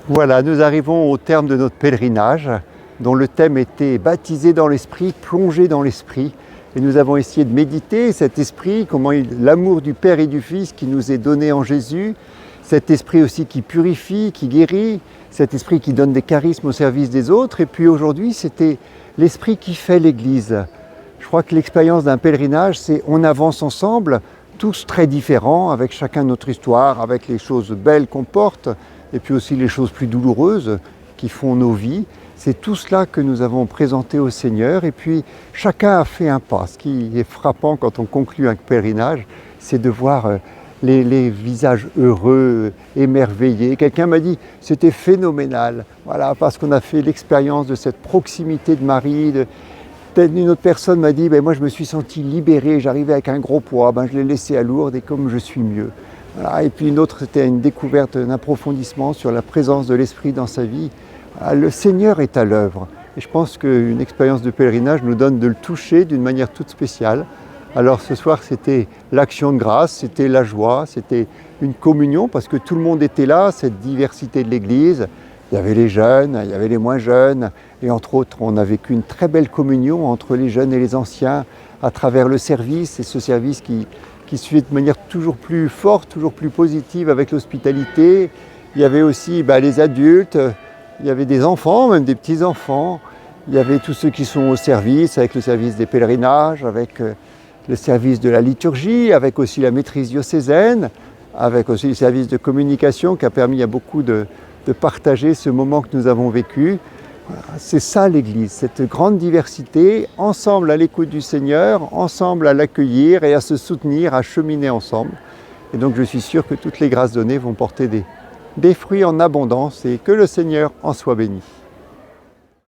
Voilà, nous arrivons au terme de notre pèlerinage, dont le thème était « Baptisé dans l'Esprit, plongé dans l'Esprit ». Et nous avons essayé de méditer cet esprit, comment l'amour du Père et du Fils qui nous est donné en Jésus, cet esprit aussi qui purifie, qui guérit, cet esprit qui donne des charismes au service des autres. Et puis aujourd'hui, c'était l'esprit qui fait l'Église. Je crois que l'expérience d'un pèlerinage, c'est on avance ensemble, tous très différents, avec chacun notre histoire, avec les choses belles qu'on porte, et puis aussi les choses plus douloureuses qui font nos vies. C'est tout cela que nous avons présenté au Seigneur, et puis chacun a fait un pas. Ce qui est frappant quand on conclut un pèlerinage, c'est de voir les visages heureux, émerveillés. Quelqu'un m'a dit « c'était phénoménal », voilà, parce qu'on a fait l'expérience de cette proximité de Marie. Une autre personne m'a dit moi je me suis senti libéré, j'arrivais avec un gros poids, je l'ai laissé à Lourdes et comme je suis mieux. Voilà. Et puis une autre, c'était une découverte, un approfondissement sur la présence de l'Esprit dans sa vie. Voilà, le Seigneur est à l'œuvre. Et je pense qu'une expérience de pèlerinage nous donne de le toucher d'une manière toute spéciale. Alors ce soir, c'était l'action de grâce, c'était la joie, c'était une communion parce que tout le monde était là, cette diversité de l'Église. Il y avait les jeunes, il y avait les moins jeunes, et entre autres, on a vécu une très belle communion entre les jeunes et les anciens à travers le service, et ce service qui se fait de manière toujours plus forte, toujours plus positive avec l'hospitalité. Il y avait aussi les adultes, il y avait des enfants, même des petits-enfants, il y avait tous ceux qui sont au service, avec le service des pèlerinages, avec le service de la liturgie, avec aussi la maîtrise diocésaine, avec aussi le service de communication qui a permis à beaucoup de partager ce moment que nous avons vécu. Voilà, c'est ça l'Église, cette grande diversité, ensemble à l'écoute du Seigneur, ensemble à l'accueillir et à se soutenir, à cheminer ensemble. Et donc je suis sûr que toutes les grâces données vont porter des fruits en abondance et que le Seigneur en soit béni.